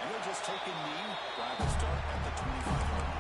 And he'll just take a knee, drive the start at the 25-yard line.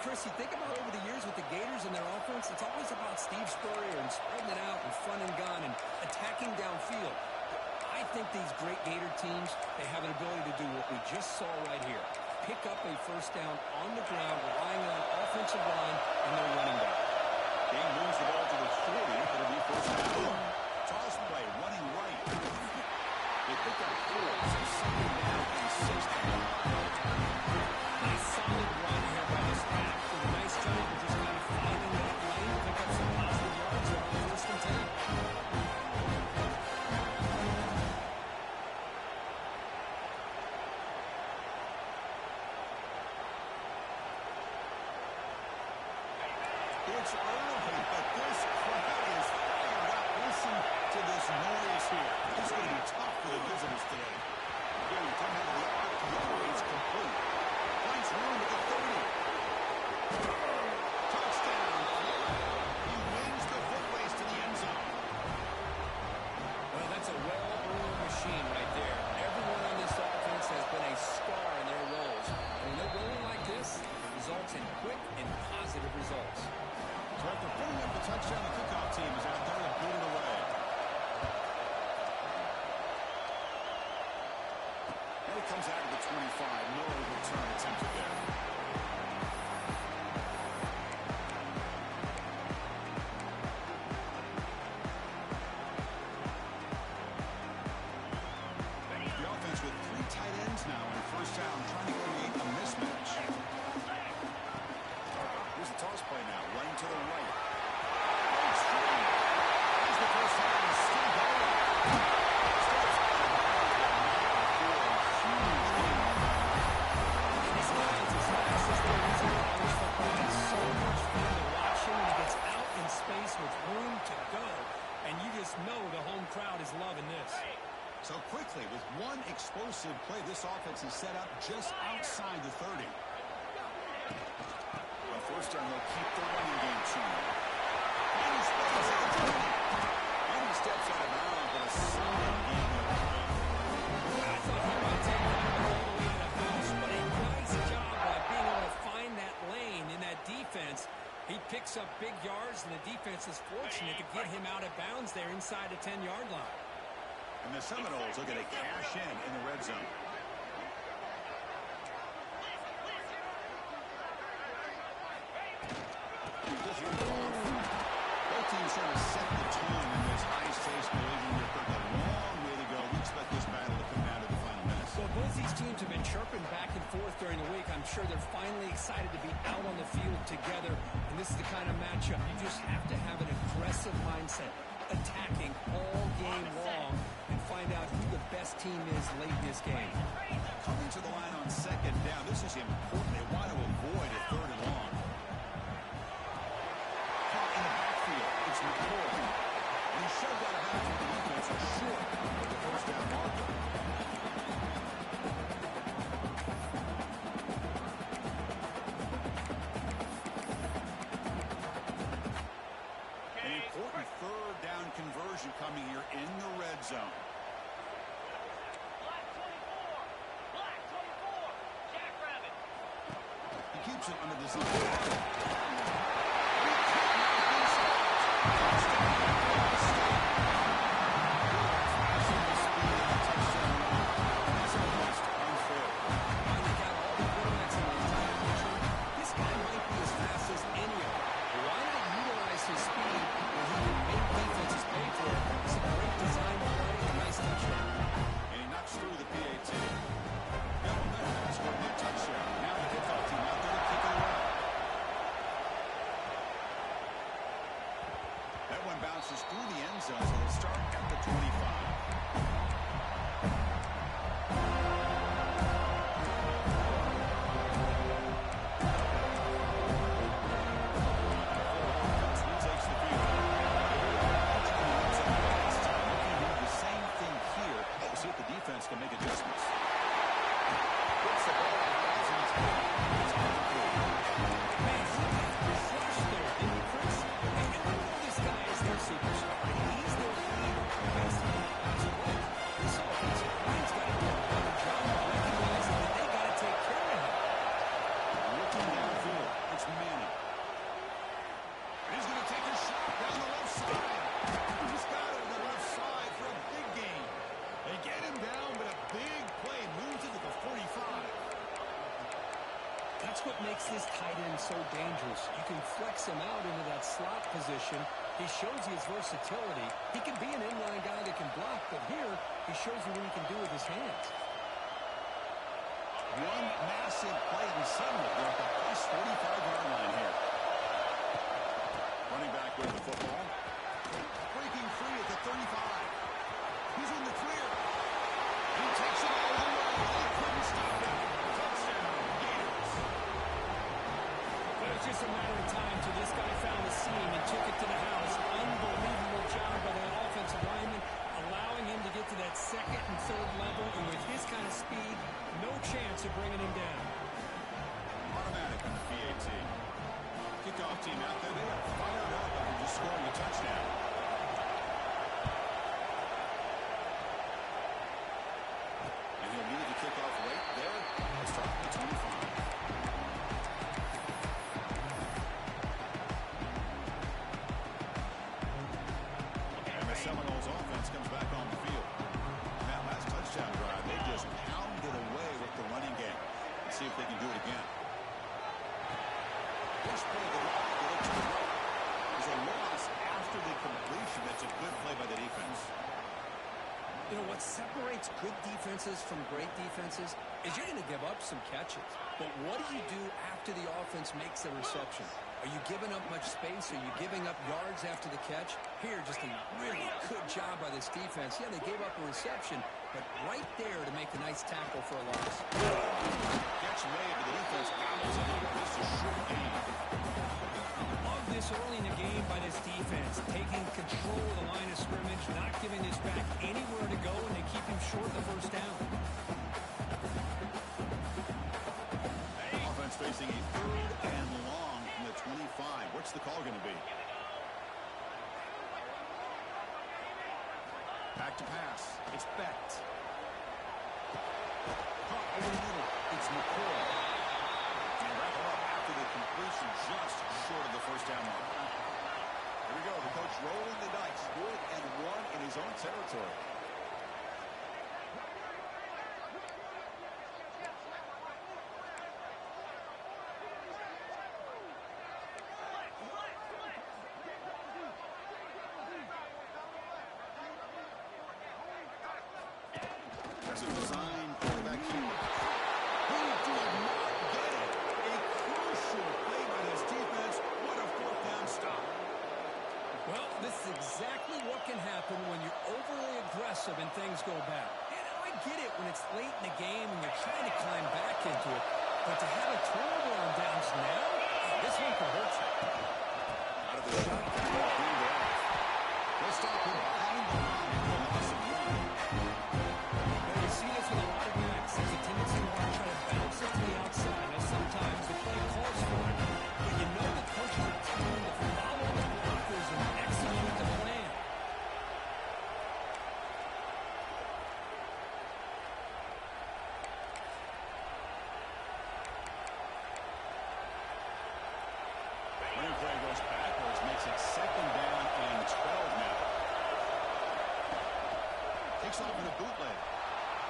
Chris, you think about over the years with the Gators and their offense, it's always about Steve Spurrier and spreading it out and front and gun and attacking downfield. I think these great Gator teams, they have an ability to do what we just saw right here. Pick up a first down on the ground, relying on offensive line and their running back. Game moves the ball to the 40. It'll be first down. Toss play, running right. They pick up 4, so second down and 60. Nice solid run here by this back. Did a nice job of just kind of finding that lane, pick up some positive yards on first and 10. It's early, but this crowd is fired up. Listen to this noise here. This is going to be tough for the visitors today. Again, we come out of the RPO. It's complete. Finds room at the 30. Touchdown. He wins the foot race to the end zone. Well, that's a well-oiled machine right there. Everyone on this offense has been a star in their roles. And when they're rolling like this, it results in quick and positive results. So after putting up the touchdown, the kickoff team is out there to boot it away. And it comes out of the 25. No return attempted there. The offense with 3 tight ends now in first down, trying to create a mismatch. Here's the toss play now, running to the right. Here's the first down, and still going. This guy is as fast as there is in college football. It's so much fun to watch him. He gets out in space with room to go. And you just know the home crowd is loving this. So quickly, with one explosive play, this offense is set up just outside the 30. On first down, they'll keep the running game tuned. And he spins at the 20. And he steps out of bounds, but a solid gain there. I thought he might take that all the way to the house, but a nice job by being able to find that lane in that defense. He picks up big yards, and the defense is fortunate to get him out of bounds there inside the 10-yard line. And the Seminoles are going to cash in the red zone. Both teams trying to set the tone in this high-stakes collision. They've got a long way to go. We expect this battle to come down to the final minutes. Well, both these teams have been chirping back and forth during the week. I'm sure they're finally excited to be out on the field together. And this is the kind of matchup you just have to have an aggressive mindset, attacking all game long, and find out who the best team is late in this game. Coming to the line on second down. This is important. They want to avoid a third and long. Caught in the backfield. It's McCoy. And he shoved out of bounds with the defense short of the first down marker. An important third down conversion coming here in the red zone. He keeps it under the zone. This guy might be as fast as any of them. Why not utilize his speed when he can make defenses pay for it? It's a great design play, a nice touchdown. And he knocks through the PAT. Got momentum, scored a touchdown. Now the kickoff team out there to kick it away. That's what makes this tight end so dangerous. You can flex him out into that slot position. He shows you his versatility. He can be an inline guy that can block, but here he shows you what he can do with his hands. One massive play, and suddenly they're at the plus 45-yard line here. Running back with the football. Breaking free at the 35. He's in the clear. He takes it all the way. They couldn't stop him. Touchdown, Gators. It was just a matter of time till this guy found the seam and took it to the house. Unbelievable job by that offensive lineman, allowing him to get to that second and third level, and with his kind of speed, no chance of bringing him down. Automatic on the PAT. Kickoff team out there. They are fired up after just scoring a touchdown. And he'll lead the kickoff right there. Let's start at the 25. And the Seminoles offense comes back on the field. And that last touchdown drive, they just pounded away with the running game. Let's see if they can do it again. Push play to the right, go to the right. There's a loss after the completion. That's a good play by the defense. You know, what separates good defenses from great defenses is you're going to give up some catches. But what do you do after the offense makes the reception? Are you giving up much space? Are you giving up yards after the catch? Here, just a really good job by this defense. Yeah, they gave up a reception, but right there to make a nice tackle for a loss. Gets away, but the defense bobbles it up. Just a short gain. Love this early in the game by this defense, taking control of the line of scrimmage, not giving this back anywhere to go, and they keep him short the first down. Offense facing a third and long from the 25. What's the call going to be? Back to pass. It's Becht. Caught over the middle. It's McCoy. And wrap it up after the completion, just short of the first down mark. Here we go. The coach rolling the dice. 4th and 1 in his own territory. That's a design quarterback keeper. He did not get it. A crucial play by his defense. What a 4th down stop. Well, this is exactly what can happen when you're overly aggressive and things go bad. And I get it when it's late in the game and you're trying to climb back into it. But to have a turnover on downs now, this one could hurt you. Out of the shotgun, they'll stop him behind the line for a loss of 1. You see this with a lot of backs. There's a tendency to want to try to bounce it to the outside. Now, sometimes the play calls for it, but you know the coaches are telling to follow the blockers and execute the plan. Running play goes backwards, makes it 2nd down and 12 now. Takes off in a bootleg.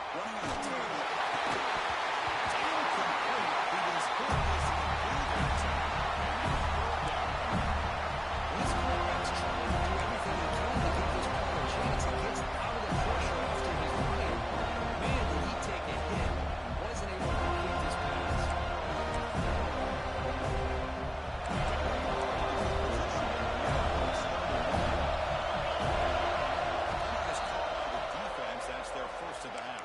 Running on the 10. It's incomplete. He was hit as he completed that attack. These quarterbacks trying to do everything they can to give this player a chance. He gets out of the pressure after his running. Man, did he take a hit. Wasn't able to complete this pass. Is called by the defense. That's their first of the half.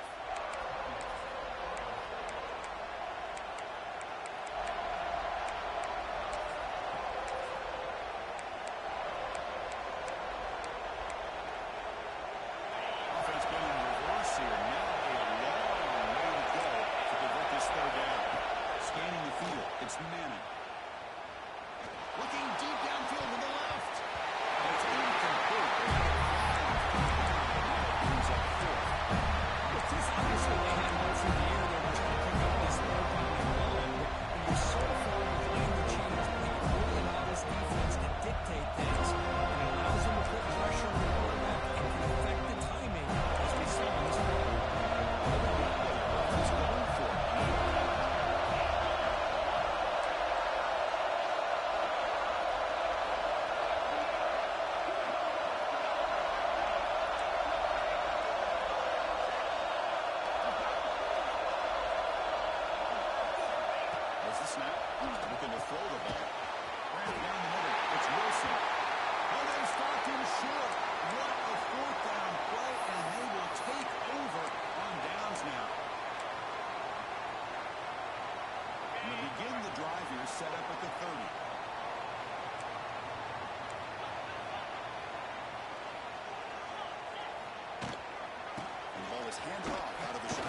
Offense going in reverse here. Now a long way to go to convert this 3rd down. Scanning the field. It's Manning. Looking deep downfield to the left. And it's incomplete. Brings up 4th. But this obviously they had once in the air. They were trying to pick up this third down and long. And you're so far behind the chains. They really allow this defense to dictate things. And it allows them to put pressure on the quarterback and can affect the timing, as we saw in this play. Who's going for it? Looking to throw the ball. Right down the middle. It's Wilson. And they stopped him short. What a fourth down play, and they will take over on downs now. And to begin the drive here, set up at the 30. Hands off out of the shot.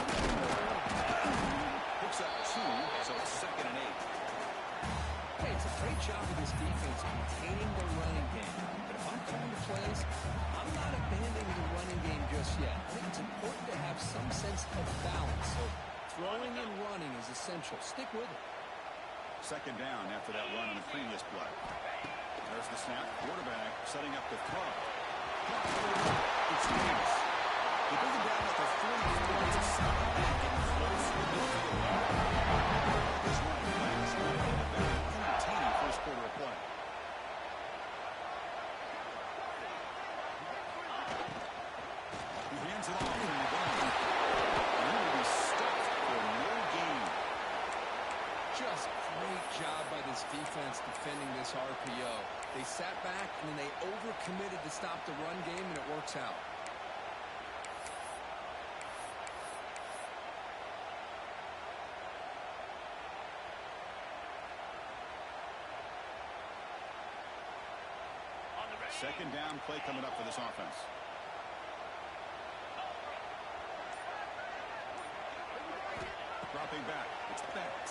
Picks up 2, so it's 2nd and 8. Hey, it's a great job of this defense containing the running game. But if I'm calling the plays, I'm not abandoning the running game just yet. I think it's important to have some sense of balance. So throwing and running is essential. Stick with it. 2nd down after that run on the previous play. There's the snap. Quarterback setting up the throw. It's Davis. They bring him down at the 44. It's a second back and close to the midfield. He's running fast. Very entertaining first quarter of play. He hands it off from the gun. And he will be stuffed for no gain. Just great job by this defense defending this RPO. They sat back and then they overcommitted to stop the run game, and it works out. Second down play coming up for this offense. Dropping back. It's Bennett.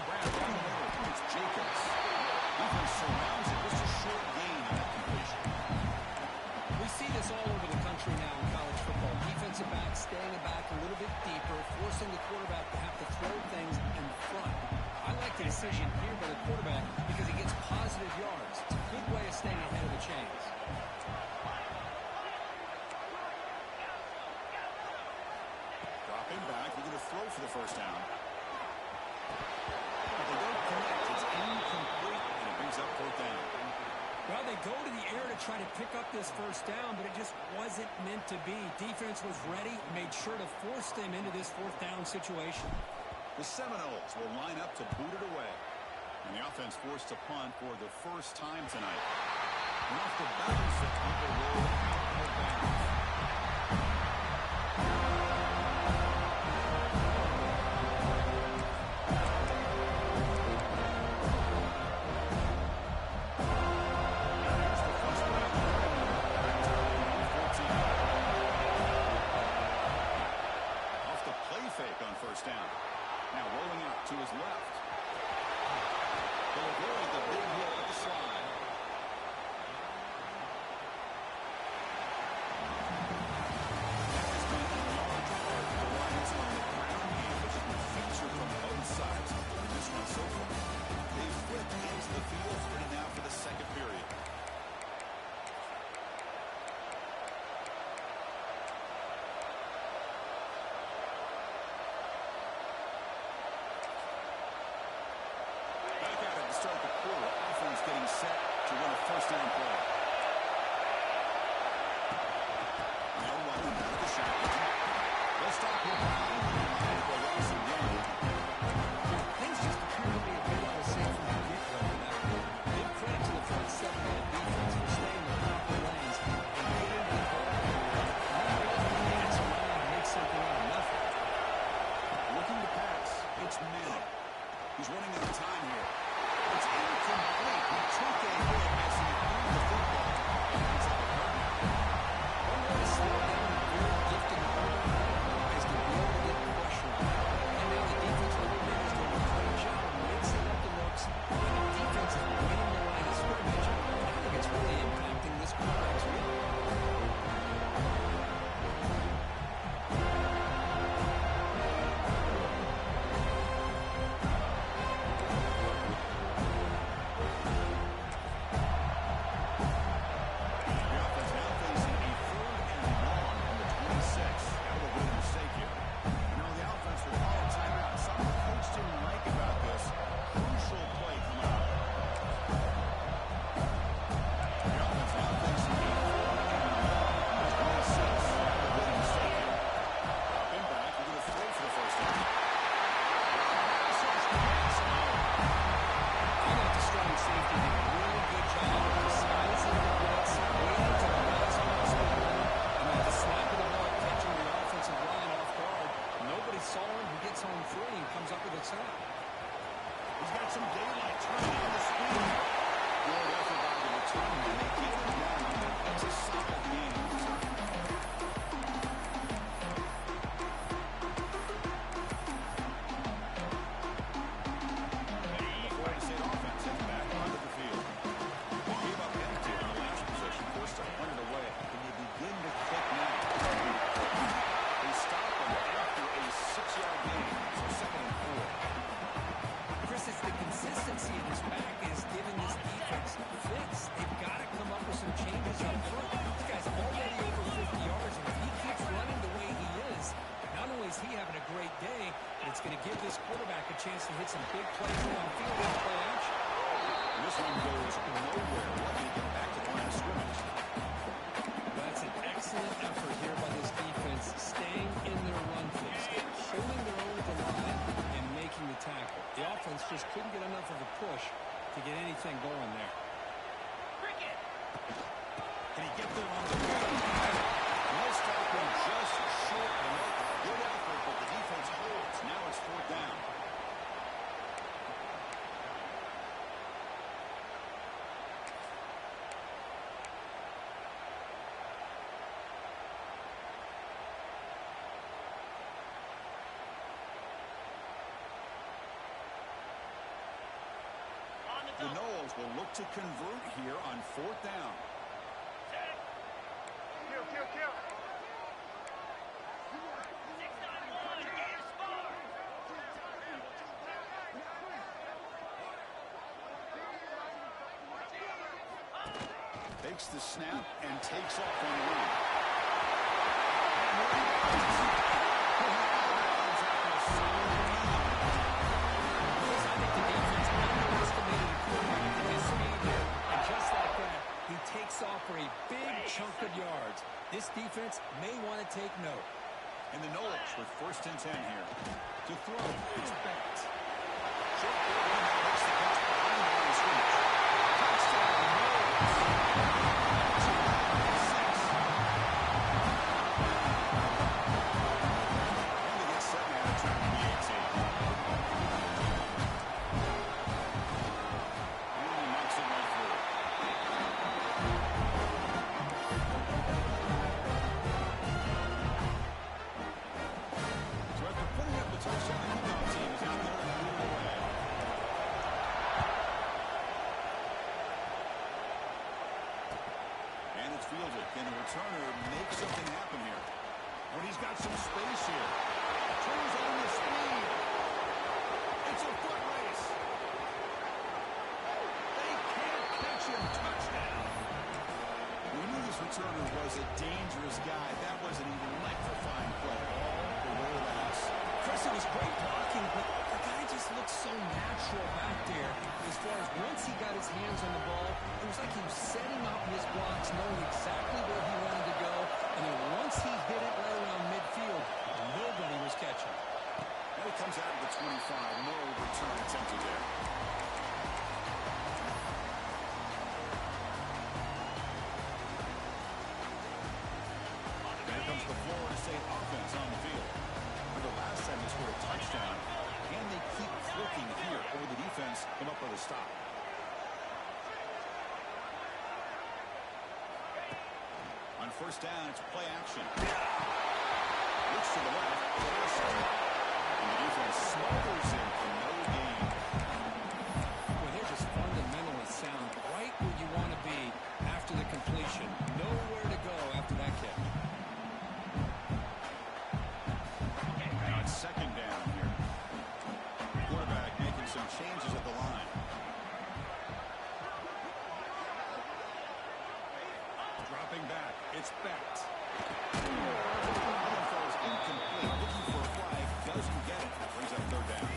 Brad down the middle. It's Jacobs. Defense surrounds it. Just a short gain on that completion. We see this all over the country now in college football. Defensive backs staying back a little bit deeper, forcing the quarterback to have to throw things in front. I like the decision here by the quarterback because he gets positive yards. It's a good way of staying ahead of the chains. Dropping back. We're going to throw for the first down. But they don't connect. It's incomplete, and it brings up 4th down. Well, they go to the air to try to pick up this first down, but it just wasn't meant to be. Defense was ready and made sure to force them into this 4th down situation. The Seminoles will line up to boot it away. And the offense forced to punt for the first time tonight. Enough to bounce it on the roll out of bounds. Here's the first play. Back to 14. Off the play fake on first down. Now rolling out to his left. He'll avoid the big hit with the slide. That has been a large part of the reliance on the ground game, which has been featured from both sides in this one so far. They've flipped into the field for now for the second period. Start the quarter. Offense getting set to run a first down play. They'll run it out of the shotgun. They'll stop him. They'll let some down. Things just appear to be a bit unsafe from the get-go in that one. Give credit to the front seven of the defense for staying in the proper lanes and getting to the ball. Now dance around and make something out of nothing. Looking to pass. It's Manning. He's running out of time here. It's incomplete. He took a hit as he threw the football. It's out of bounds. One way to slow down a very gifted quarterback is to be able to get pressure on him. And now the defensive coordinator is doing a great job of mixing up the looks, and the defense is winning the line of scrimmage. I think it's really impacting this quarterback's role. The offense now facing a 3rd and long from the 26 out of the some daylight, turning on the speed. Good effort by the return, and they get it down. That's a solid game. The Florida State offense is back onto the field. They gave up empty on the last possession, forced to punt it away. And they begin to click now. They stop them after a 6-yard gain, so 2nd and 4. Chris, it's the consistency of his back is giving this defense fits. They've got to come up with some changes up front. This guy's already over 50 yards, and if he keeps running the way he is, not only is he having a great day, but it's going to give this quarterback a chance to hit some big plays downfield and play action. This one goes nowhere. Lucky to get back to the line of scrimmage. That's an excellent effort here by this defense, staying in their run fix, holding their own at the line, and making the tackle. The offense just couldn't get enough of a push to get anything going there. Can he get there on the field? No stopping, just short enough. Good effort, but the defense holds. Now it's 4th down. The Noles will look to convert here on 4th down. Takes the snap and takes off on the run. Takes off for a big chunk of yards. This defense may want to take note. And the Noles with 1st and 10 here. To throw, it's back. Short quarterback makes the catch behind the line of scrimmage. Touchdown, Noles. 6. And they get set now to try to be 18. And he knocks it right through. Touchdown, the kickoff team is out there and moving away. And it's fielded. Can the returner make something happen here? But he's got some space here. Turns on the speed. It's a foot race. They can't catch him. Touchdown. We knew this returner was a dangerous guy. That was an electrifying play all the way to the house. Chris, it was great blocking, but the guy just looked so natural back there. As far as once he got his hands on the ball, it was like he was setting up his blocks, knowing exactly where he wanted to go. And then once he hit it right around midfield, nobody was catching. And it comes out of the 25. No return attempted there. Here comes the Florida State offense on the field. The last time they scored a touchdown, and they keep clicking here over the defense, come up with a stop. On 1st down, it's play action. Looks to the left, and the defense smothers him for no gain. Well, they're just fundamentally sound, right where you want to be after the completion. Nowhere to go after that catch. 2nd down here. Quarterback making some changes at the line. Dropping back. It's Becht. Falls incomplete. Looking for a flag. Doesn't get it. Brings up 3rd down.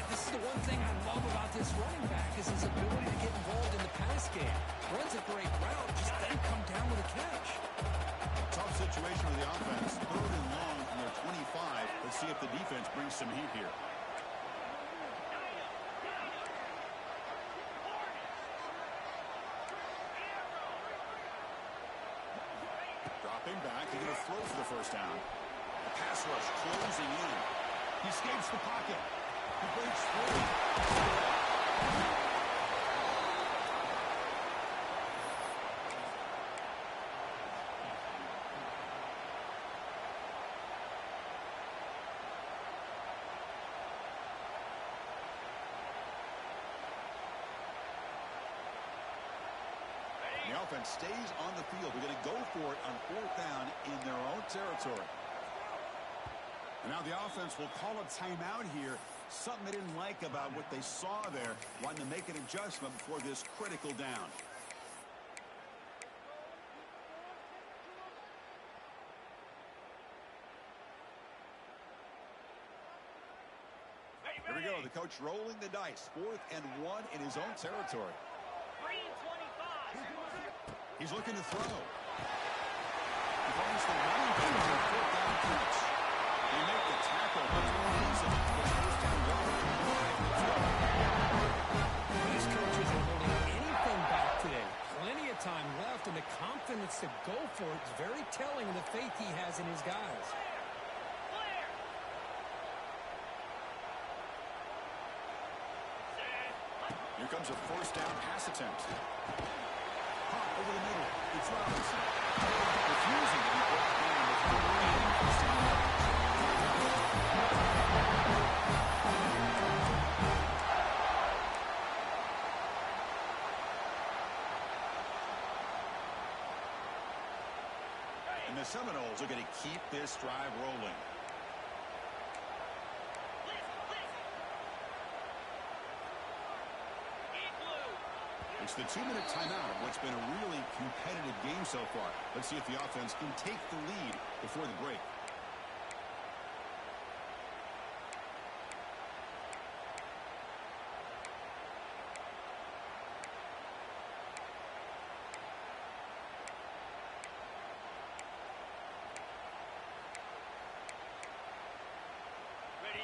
This is the one thing I love about this running back is his ability to get involved in the pass game. Runs a great route, just doesn't come down with a catch. Tough situation with the offense. 3rd and long from their 25. Let's see if the defense brings some heat here. Dropping back. They're going to throw for the 1st down. The pass rush closing in. He escapes the pocket. He breaks free. offense stays on the field. They're going to go for it on 4th down in their own territory. And now the offense will call a timeout here. Something they didn't like about what they saw there. Wanting to make an adjustment before this critical down. Here we go. The coach rolling the dice. 4th and 1 in his own territory. 3:25. He's looking to throw. He finds the running back on 4th down catch. They make the tackle. These coaches are holding anything back today. Plenty of time left, and the confidence to go for it is very telling of the faith he has in his guys. Here comes a 1st down pass attempt. Hot over the middle. It's Robinson. Refusing to be brought down with and the Seminoles are going to keep this drive rolling. It's the 2-minute timeout of what's been a really competitive game so far. Let's see if the offense can take the lead before the break.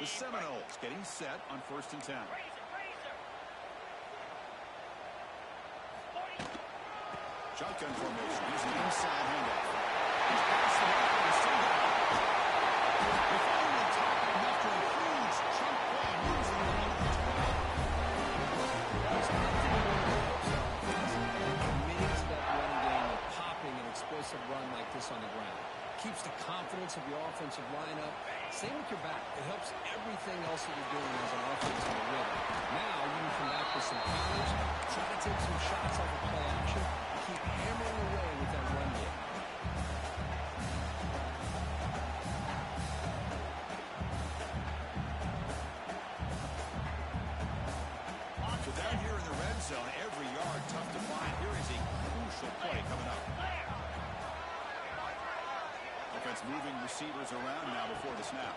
The Seminoles getting set on 1st and 10. Shotgun formation. He's an inside handoff. He's passed the ball and sent it. They finally tackle him after a huge chunk play using the line of the 12. There's nothing more that helps our offense than committing to that running game and popping an explosive run like this on the ground. Keeps the confidence of your offensive lineup. Same with your back. It helps everything else that you're doing as an offense in the rhythm. Now you can come back with some counters, try to take some shots off of play action, and keep hammering away with that run game. So down here in the red zone, every yard tough to find. Here is a crucial play coming up. Offense moving receivers around now before the snap.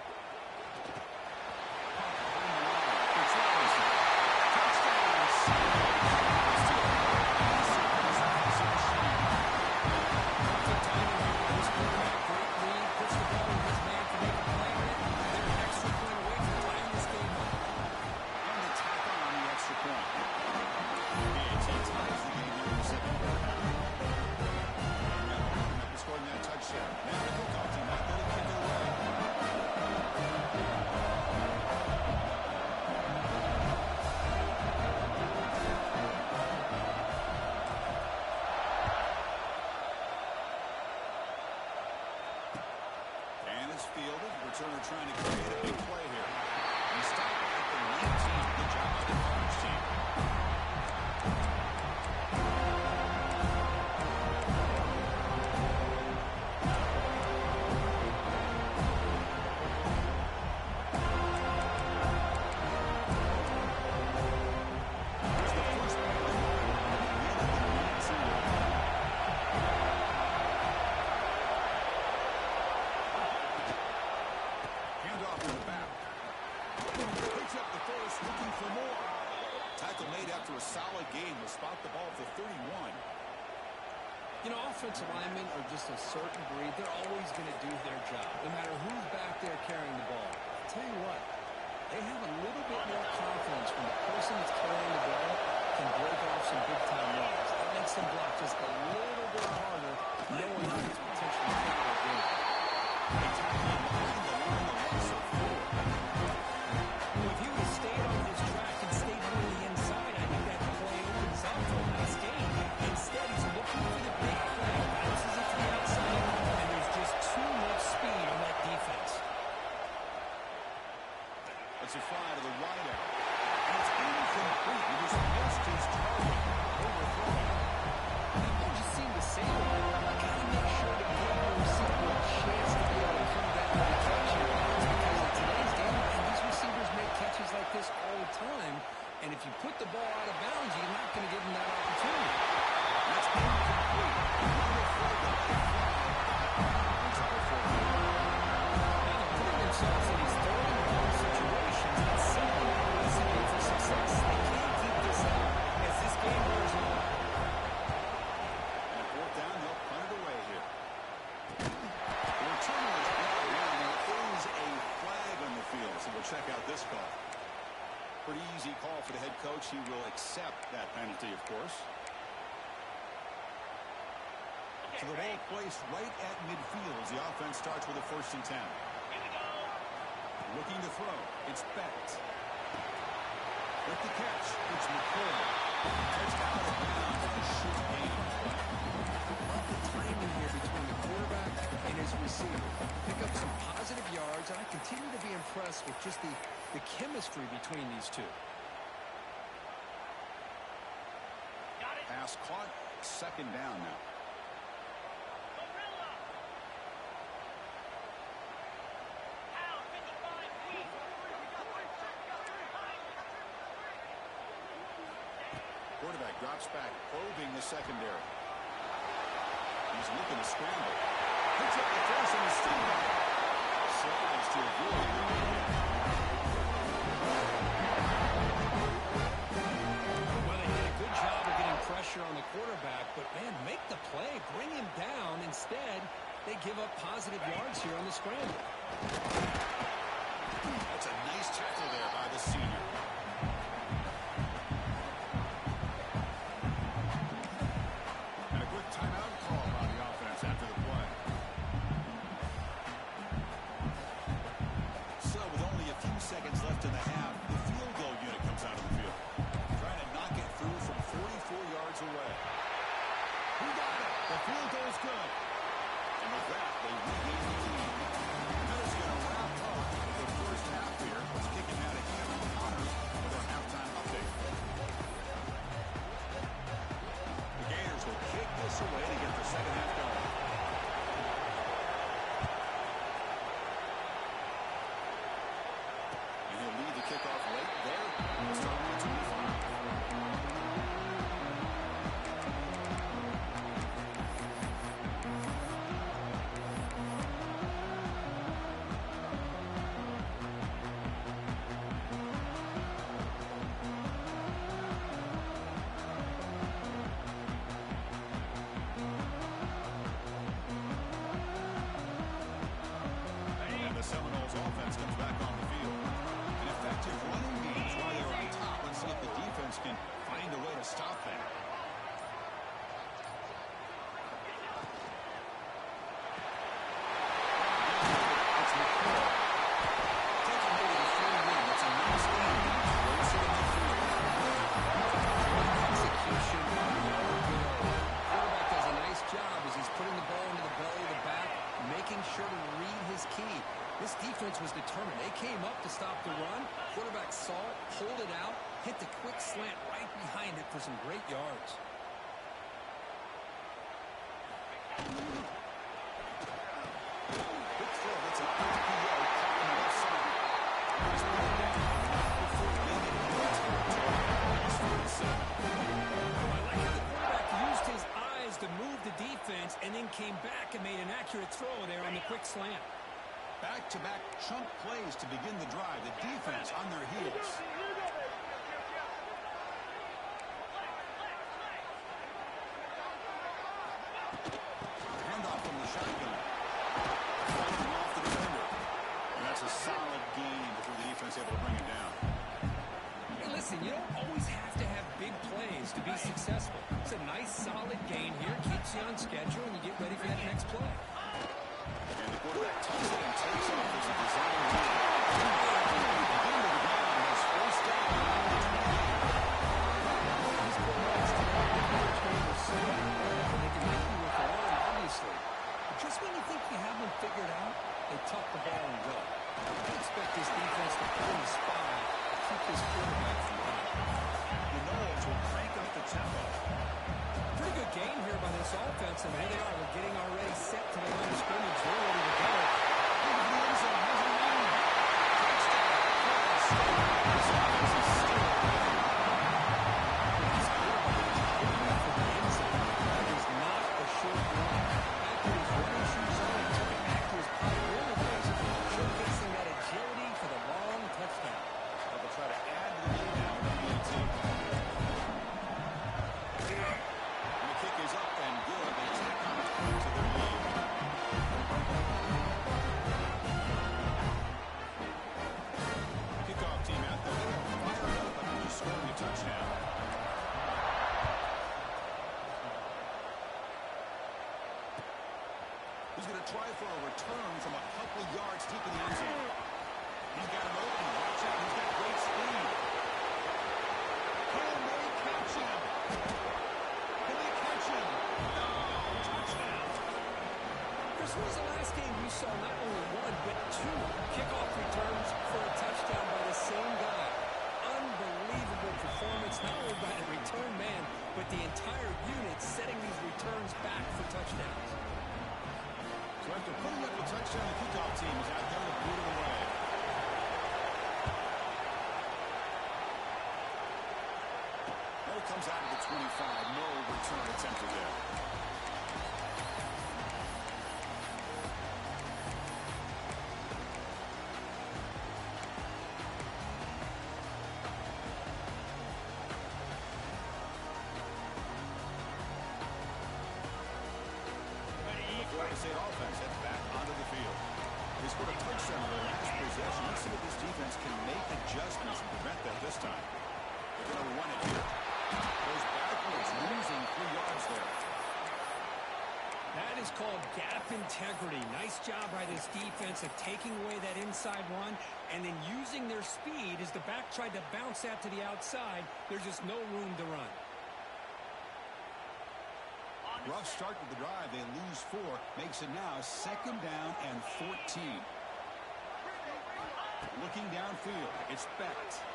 Returner trying to create a big play here. He stopped at the 19. Good job by the coverage team. You know, offensive linemen are just a certain breed. They're always going to do their job, no matter who's back there carrying the ball. I'll tell you what, they have a little bit more confidence when the person that's carrying the ball can break off some big-time runs. That makes them block just a little bit harder, knowing that it's potentially take their game. They tackle him behind the line of loss of 4. Well, if he would have stayed on his track and stayed on the inside, I think that play opens up for a nice game. Instead, he's looking for the big play, bounces it to the outside, and there's just too much speed on that defense. That's a fly to the wideout. And it's And if you put the ball out of bounds, you're not going to give them that opportunity. That's incomplete. Now they're putting themselves in these third and long situations that simply not a recipe for success. They can't keep this up as this game wears on. And a fourth down, they'll punt it away here. The returner is brought down. There is a flag on the field, so we'll check out this call. Pretty easy call for the head coach. He will accept that penalty, of course. So the ball placed right at midfield as the offense starts with a 1st and 10. Looking to throw. It's Bennett. With the catch, it's McCoy. It's out of bounds on a short gain. Love the timing here between the quarterback and his receiver. Pick up some positive yards, and I continue to be impressed with just the chemistry between these two. Pass caught. 2nd down now. Quarterback drops back, probing the secondary. He's looking to scramble. Picks up the first and the steal. Slides to avoid the lead. Well, they did a good job of getting pressure on the quarterback, but, man, make the play. Bring him down. Instead, they give up positive yards here on the scramble. That's a nice tackle there by the senior. Seconds left in the half. The field goal unit comes out of the field. Trying to knock it through from 44 yards away. Who got it? The field goal is good. And with that, they regain the lead. That is going to wrap up the first half here. Let's kick it out of Kevin Connors with our halftime update. The Gators will kick this away to get the second half going. Kickoff late there. Start on 25. And the Seminoles offense comes back on the field. Effective running games while they're on top. Let's see if the defense can find a way to stop that. It's McCoy. Taking hold of the free win. That's a nice game. Closer to midfield. Execution. Quarterback does a nice job as he's putting the ball into the belly of the back, making sure to read his key. This defense was determined. They came up to stop the run. Quarterback saw it, pulled it out, hit the quick slant right behind it for some great yards. Big throw. That's an RPO caught on the left side. He's pulling down before getting into territory. I like how the quarterback used his eyes to move the defense and then came back and made an accurate throw there on the quick slant. Back-to-back chunk plays to begin the drive. The defense on their heels. Handoff from the shotgun. Fighting off the defender. And that's a solid gain before the defense able to bring it down. Hey, listen, you don't always have to have big plays to be successful. It's a nice, solid gain here. Keeps you on schedule, and you get ready for that next play. And the quarterback tucks it and takes off as a design move. Into the ground is first down. These quarterbacks today, they're trained with so many balls, and they can make you with one, obviously. But just when you think you have them figured out, they tuck the ball and go. I expect this defense to pull the spy, keep this quarterback from running. The Knowles will crank up the tempo. Pretty good game here by this offense, and here they are. They're getting already set to the line of scrimmage. They're ready to go. try for a return from a couple yards deep in the end zone. He's got an opening. Watch out. He's got great speed. Can they catch him? Can they catch him? No. Touchdown. Chris, when was the last game you saw not only one, but two kickoff returns for a touchdown by the same guy? Unbelievable performance, not only by the return man, but the entire unit setting these returns back for touchdowns. So after putting up a touchdown, the kickoff team is out there to boot it away. Well, it comes out of the 25. No return attempted there. Florida State offense heads back onto the field. They scored a touchdown on their last possession. Let's see if this defense can make adjustments and prevent that this time. They're going to run it here. Goes backwards, losing 3 yards there. That is called gap integrity. Nice job by this defense of taking away that inside run and then using their speed as the back tried to bounce that to the outside. There's just no room to run. Rough start to the drive. They lose 4. Makes it now 2nd down and 14. Looking downfield. It's Becht.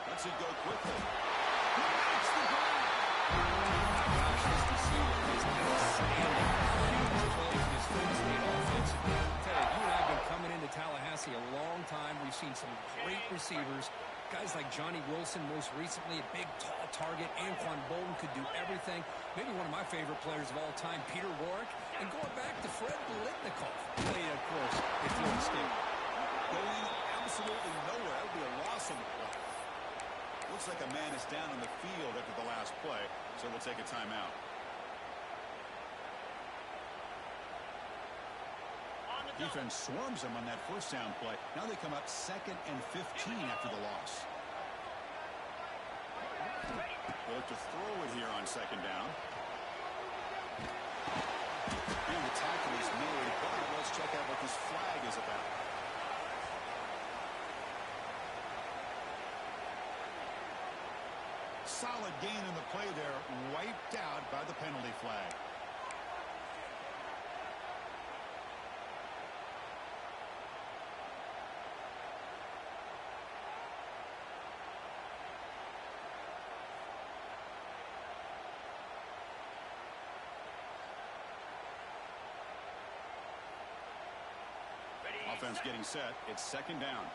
Lets it go quickly. He makes the grab. Gosh, this receiver is outstanding. Huge play for this Florida State offense. I tell you, you and I have been coming into Tallahassee a long time. We've seen some great receivers. Guys like Johnny Wilson, most recently, a big, tall target. Anquan Bolden could do everything. Maybe one of my favorite players of all time, Peter Warrick. And going back to Fred Biletnikoff, played, of course, at Florida State. Going absolutely nowhere. That would be a loss on the play. Looks like a man is down on the field after the last play, so we'll take a timeout. Defense swarms them on that first down play. Now they come up 2nd and 15 after the loss. They look to throw it here on 2nd down. And the tackle is made, but let's check out what this flag is about. Solid gain in the play there, wiped out by the penalty flag. Offense getting set. It's 2nd down.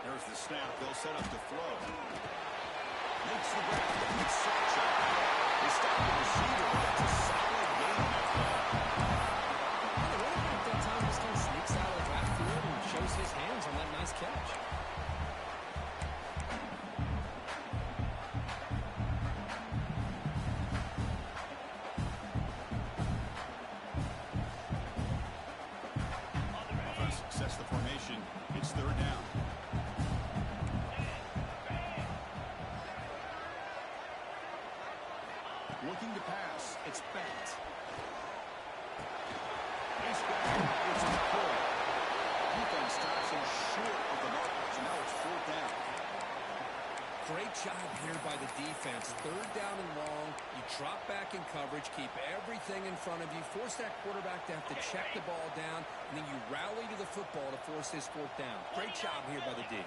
There's the snap. They'll set up to throw. Makes the grab. It's Sacha. They stop the receiver. That's a solid gain in that play. The running back that time just kind of sneaks out of the backfield and shows his hands on that nice catch. It's 3rd down. Looking to pass. It's Becht. He's got it. It's McCoy. Defense stops him short of the mark. So now it's 4th down. Great job here by the defense. 3rd down and long. You drop back in coverage, keep everything in front of you, force that quarterback to have to check the ball down, and then you rally to the football to force this 4th down. Great job here by the D. And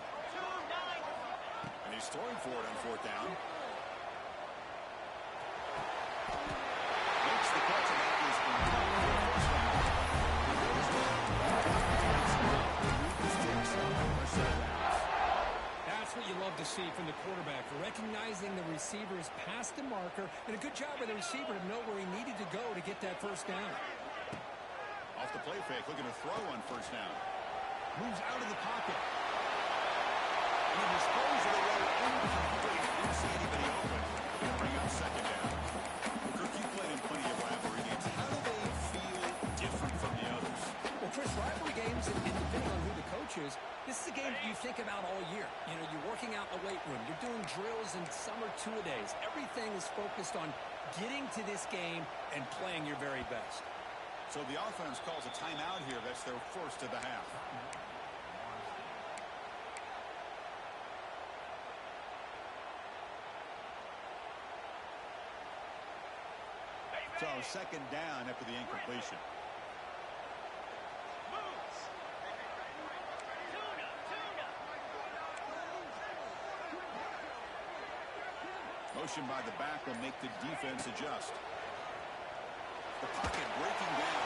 he's throwing for it on 4th down. Makes the catch, and that is intended for a first down. He goes down. Remove the sticks for 7 downs. That's what you love to see from the quarterback, recognizing the receiver is past the marker, and a good job by the receiver to know where he needed to go to get that first down. Off the play fake, looking to throw on 1st down. Moves out of the pocket. And he disposed of the roll incomplete. Didn't see anybody open. Going to bring up 2nd down. Well, Kirk, you played in plenty of rivalry games. How do they feel different from the others? Well, Chris, rivalry games, and depending on who the coach is, this is a game you think about all year. You know, you're working out in the weight room. You're doing drills and summer two-a-days. Everything is focused on getting to this game and playing your very best. So the offense calls a timeout here. That's their first of the half. So second down after the incompletion. Motion by the back will make the defense adjust. The pocket breaking down.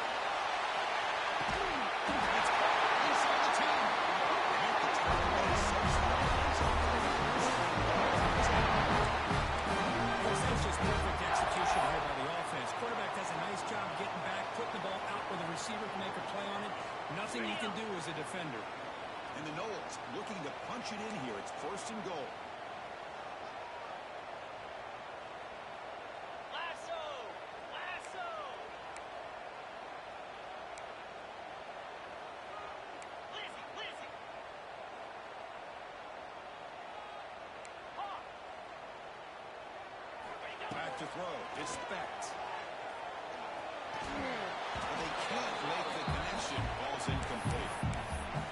It's caught inside the 10. Make the tackle and sets the lines up. That's just perfect execution here by the offense. Quarterback does a nice job getting back, putting the ball out where the receiver can make a play on it. Nothing you can do as a defender. And the Knowles looking to punch it in here. It's first and goal. Back to throw. Expect. They can't make the connection. Ball's incomplete.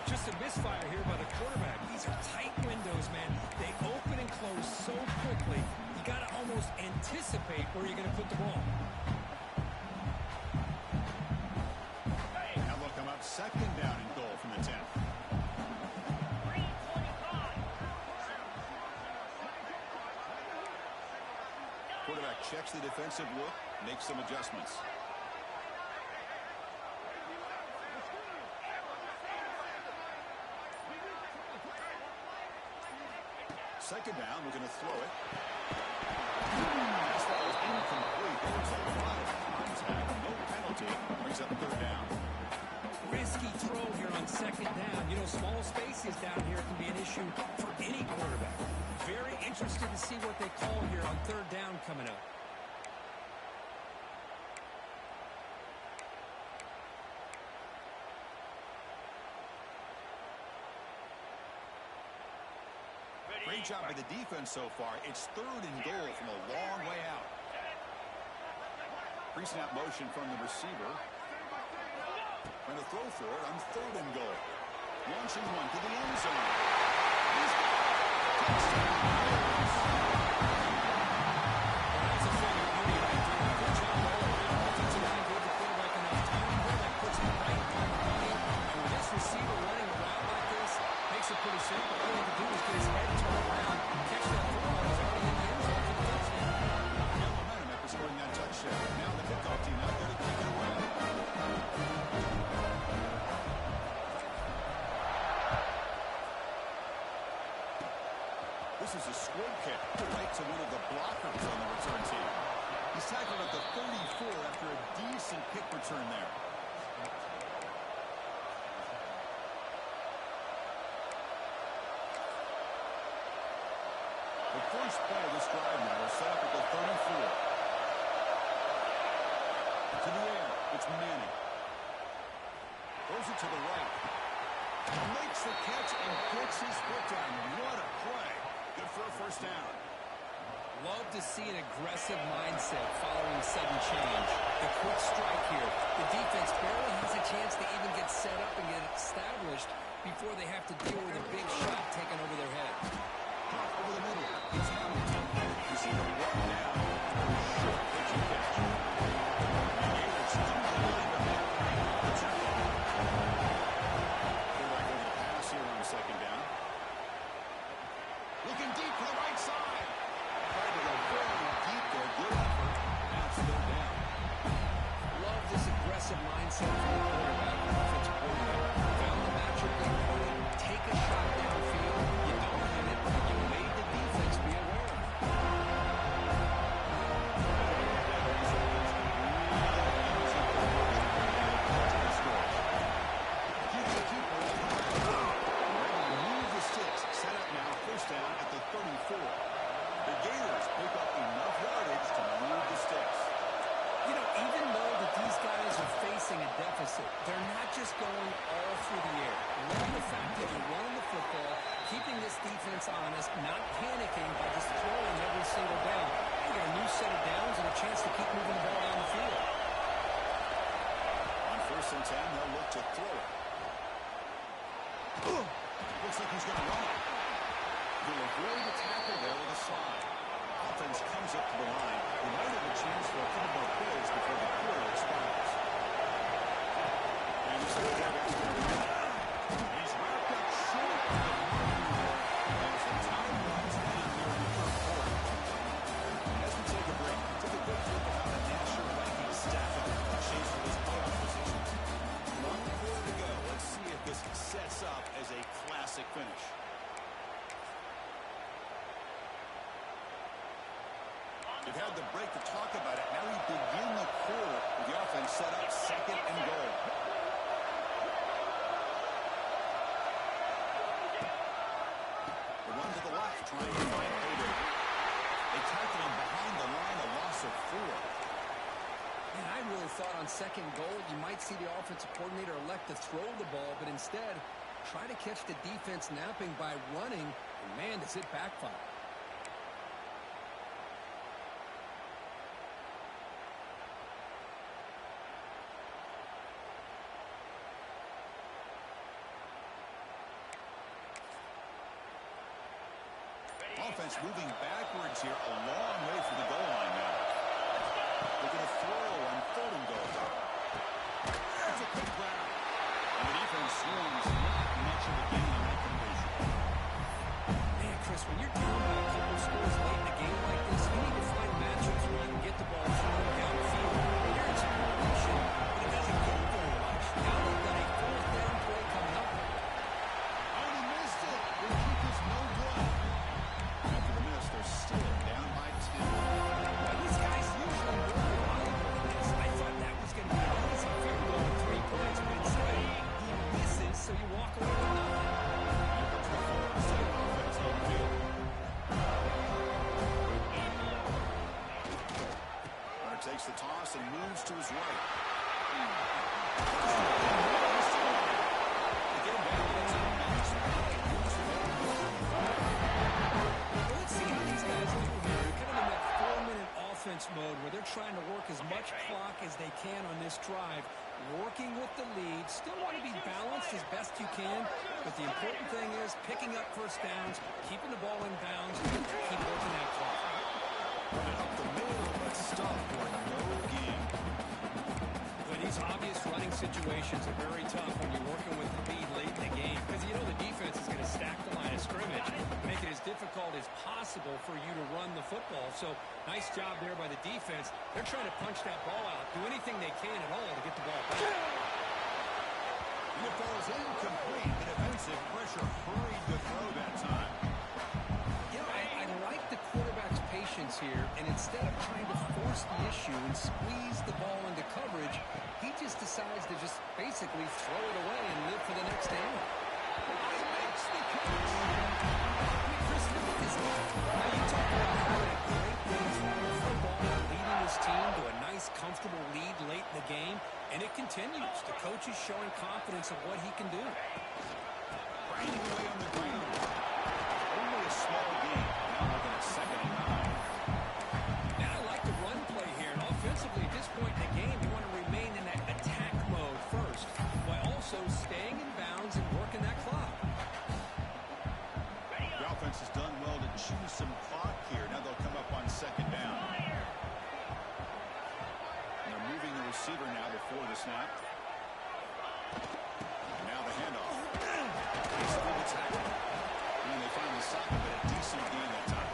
Just a misfire here by the quarterback. These are tight windows, man. They open and close so quickly. You got to almost anticipate where you're going to put the ball. Now they'll come up second down and goal from the 10. Quarterback checks the defensive look, makes some adjustments. Second down, we're going to throw it. This ball is incomplete. There's a lot of contact, no penalty. Brings up third down. Risky throw here on second down. You know, small spaces down here can be an issue for any quarterback. Very interested to see what they call here on third down coming up. Great job by the defense so far. It's third and goal from a long way out. Pre-snap motion from the receiver. Trying to throw for it on third and goal. Launching one to the end zone. He's got it. Touchdown. That's a figure beauty right there. Good job all around. Offensive line gave the quarterback enough time. Quarterback puts him right on the money. And with this receiver running a route like this, makes it pretty simple. All he has to do is get his head turned around, catch that football. He's already in the end zone for the touchdown. Now momentum after scoring that touchdown. Now the kickoff team out there to kick it away. This is a squib kick right to one of the blockers on the return team. He's tackled at the 34 after a decent kick return there. The first play of this drive now is set up at the 34. To the air, it's Manning. Throws it to the right. Makes the catch and gets his foot down. What a play. Good for a first down. Love to see an aggressive mindset following sudden change. The quick strike here. The defense barely has a chance to even get set up and get established before they have to deal with a big shot taken over their head. Pop over the middle. It's Hamilton. You see the walk down. Short pitch and catch. It's quarterback over the pass here on second down. Looking deep for the right side. Tried to go very deep there. Good effort. That's third down. Love this aggressive mindset from the quarterback and offensive coordinator. Found the matchup they wanted. Take a shot downfield. You don't win it, but you made the defense be aware of it. Move the sticks. Set up now. First down at the 34. The Gators pick up enough yardage to move the sticks. You know, even though that these guys are facing a deficit, they're not just going all through the air. Love the fact that you're running the football, keeping this defense honest, not panicking by just throwing every single down. You got a new set of downs and a chance to keep moving the ball down the field. On 1st and 10, they'll look to throw it. Looks like he's going to run it. He'll avoid the tackle there with a slide. Offense comes up to the line. They might have a chance for a couple more plays before the quarter expires. And he's wrapped up short of the mark as the time runs down here in the third quarter. As we take a break, take a quick look at how the national rankings stack up. Chase for this playoff position. 1 quarter to go. Let's see if this sets up as a classic finish. They've had the break to talk about it. Now we begin the quarter with the offense set up 2nd and goal. The run to the left, trying to find payday. They tackle him behind the line, a loss of 4. Man, I really thought on 2nd goal you might see the offensive coordinator elect to throw the ball, but instead try to catch the defense napping by running, and man, does it backfire. Offense moving backwards here, a long way from the goal line now. Looking to throw on 3rd and goal. It's a quick grab. And the defense swarms not much of a gain on that completion. Man, Chris, when you're down by a couple scores late in a game like this, you need to find matchups where you can get the ball thrown down the field. Here it's a completion, but it doesn't go very much. Now they've got a 4th down play coming up. Oh, he missed it. The kick is no good. After the miss, they're still down by 10. Now, these guys usually work reliable on this. I thought that was going to be an easy field goal with 3 points, but instead he misses, so you walk away with nothing. Number 24, set offense on the field. Runner takes the toss and moves to his right. Well, let's see how these guys do here. They're kind of in that 4-minute offense mode where they're trying to work as much clock as they can on this drive, working with the lead. Still want to be balanced as best you can, but the important thing is picking up 1st downs, keeping the ball in bounds, and keep working that clock. Running up the middle, but stop for no gain. Well, these obvious running situations are very tough when you're working with the lead late in the game, because you know the defense is going to stack the line of scrimmage, make it as difficult as possible for you to run the football. So nice job there by the defense. They're trying to punch that ball out, do anything they can at all to get the ball back. And it falls incomplete. The defensive pressure hurried the throw that time. You know, I like the quarterback's patience here, and instead of trying to force the issue and squeeze the ball into coverage, he just decides to just basically throw it away and live for the next down. He makes the catch. Chris, look at this guy. Now, you talk about having a great day throwing football and leading his team to a nice, comfortable lead late in the game, and it continues. The coach is showing confidence of what he can do. Grinding away on the ground. Only a small gain. Now looking at 2nd and 9. Now, I like the run play here, and offensively at this point in the game, you want to remain in that attack mode first, while also staying in bounds and working that clock. The offense has done well to choose some clock here. Now they'll come up on 2nd down. And they're moving the receiver now before the snap. And now the handoff. He's through the tackle. And they finally stop him, but a decent gain that time.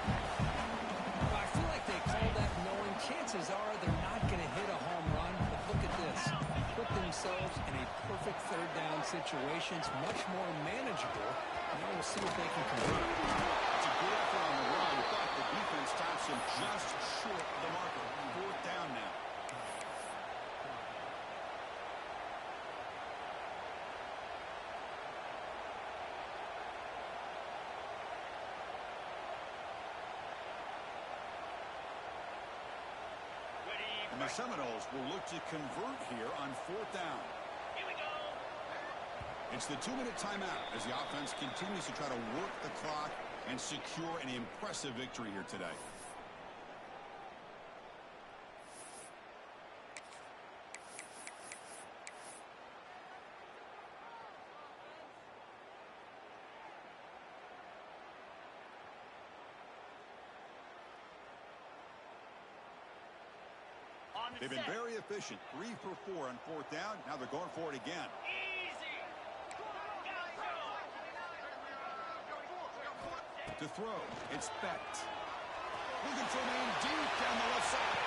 Well, I feel like they call that knowing chances are they're not going to hit a home run, but look at this. Put themselves in a perfect 3rd down situation. It's much more manageable. Now we'll see if they can convert. It's a good effort on the run, but the defense stops him just short of the marker. 4th down now. And the Seminoles will look to convert here on 4th down. Here we go. It's the 2-minute timeout as the offense continues to try to work the clock and secure an impressive victory here today. They've been very efficient. 3 for 4 on 4th down. Now they're going for it again. To throw, it's Becht. Looking for man deep down the left side.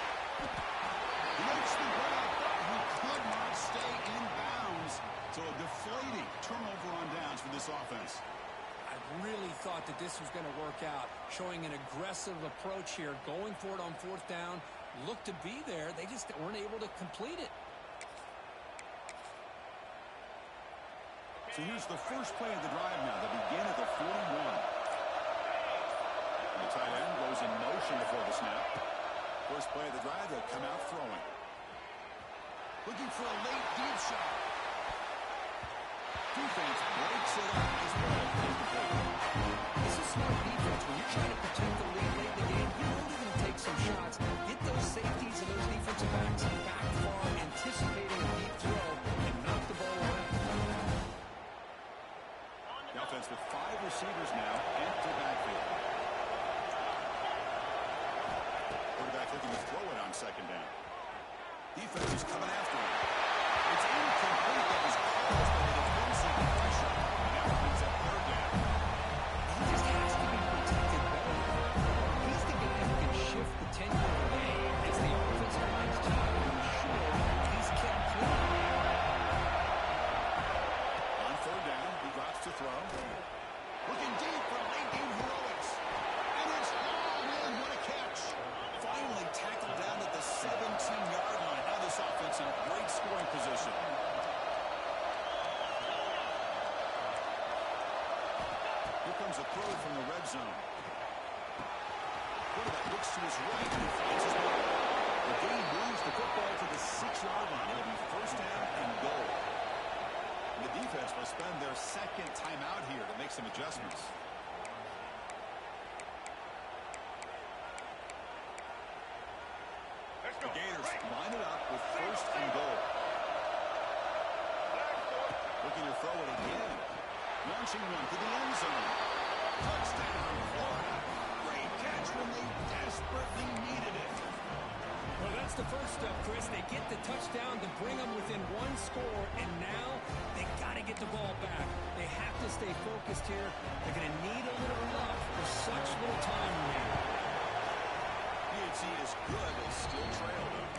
Makes the grab, but he could not stay in bounds. So a deflating turnover on downs for this offense. I really thought that this was going to work out, showing an aggressive approach here, going for it on 4th down. Looked to be there. They just weren't able to complete it. So here's the first play of the drive now. They begin at the 41. The tight end goes in motion before the snap. First play of the drive, they'll come out throwing. Looking for a late deep shot. Defense breaks it up as well. This is smart defense. When you're trying to protect the lead late in the game, you're only going to take some shots. Get those safeties and those defensive backs back far, anticipating a deep throw, and knock the ball away. The offense with 5 receivers now, empty backfield. Quarterback looking to throw it on 2nd down. Defense is coming after him. It's incomplete. That was caused by the defensive pressure. And now it brings up 3rd down. He just has to be protected better. He's the guy who can shift the tenure of the game as the offensive line's job to ensure he's kept clean. On 3rd down, he drops to throw. Looking deep for late game heroics. And it's long in. What a catch. Finally tackled down at the 17-yard line. Now this offense in great scoring position. Here comes a throw from the red zone. Quarterback looks to his right and finds his man. The game moves the football to the 6-yard line. It'll be 1st down and goal. The defense will spend their 2nd timeout here to make some adjustments. The Gators line it up with 1st and goal. Looking to throw it again. Launching one to the end zone. Touchdown, Florida. Great catch when they desperately needed it. Well, that's the first step, Chris. They get the touchdown to bring them within 1 score, and now they got to get the ball back. They have to stay focused here. They're going to need a little luck for such little time remaining. PHC is good. They still trail, though.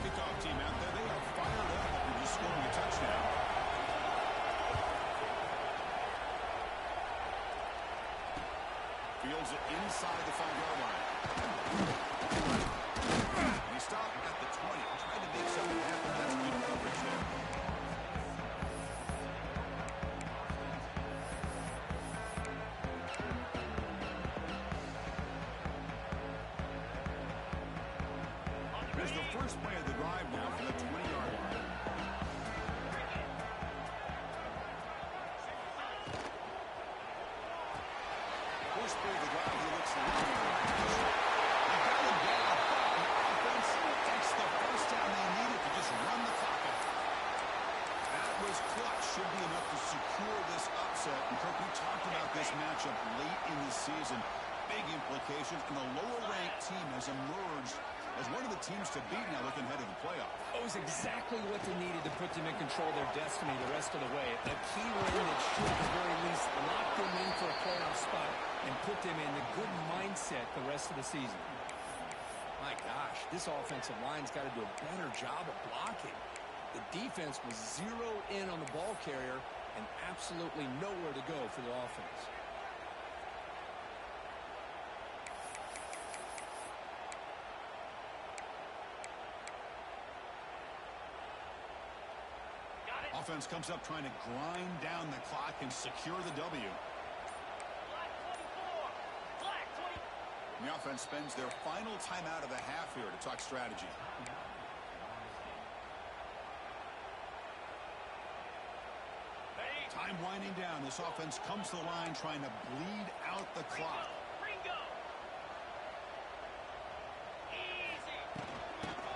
Kickoff team out there. They are fired up after just scoring a touchdown. Fields it inside the 5-yard line. And he stopped at the 20. Trying to make something happen. That's good coverage there. Here's the first play of the drive now from the 20-yard line. First play of the drive, he looks long. They got him down, but the offense gets the 1st down they needed to just run the clock out. That was clutch. Should be enough to secure this upset. And Kirk, we talked about this matchup late in the season. Big implications, and the lower-ranked team has emerged as one of the teams to beat now looking ahead of the playoff. It was exactly what they needed to put them in control of their destiny the rest of the way. A key win that should, at the very least, lock them in for a playoff spot and put them in the good mindset the rest of the season. My gosh, this offensive line's got to do a better job of blocking. The defense was zeroed in on the ball carrier and absolutely nowhere to go for the offense. Offense comes up trying to grind down the clock and secure the W. And the offense spends their final timeout of the half here to talk strategy. Time winding down. This offense comes to the line trying to bleed out the clock.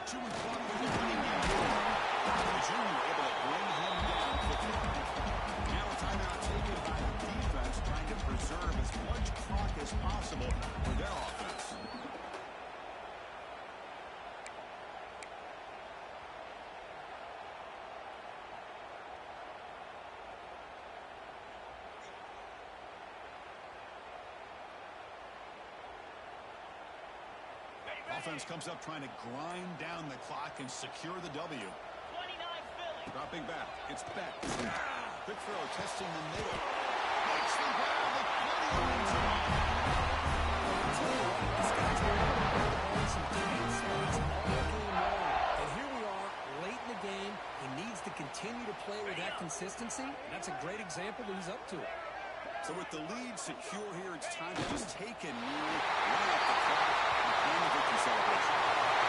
Chewing clock with the running game. The junior able to bring him down quickly. Now a timeout taken by the defense trying to preserve offense comes up trying to grind down the clock and secure the W. 29 Philly. Dropping back. It's Beck. Quick throw, testing the middle. Makes the grab with plenty of room to run. I'll tell you what, this guy's on some tight spots all game long. And here we are, late in the game. He needs to continue to play with that consistency. That's a great example that he's up to it. So with the lead secure here, it's time to just take and run out the clock and plan the victory celebration.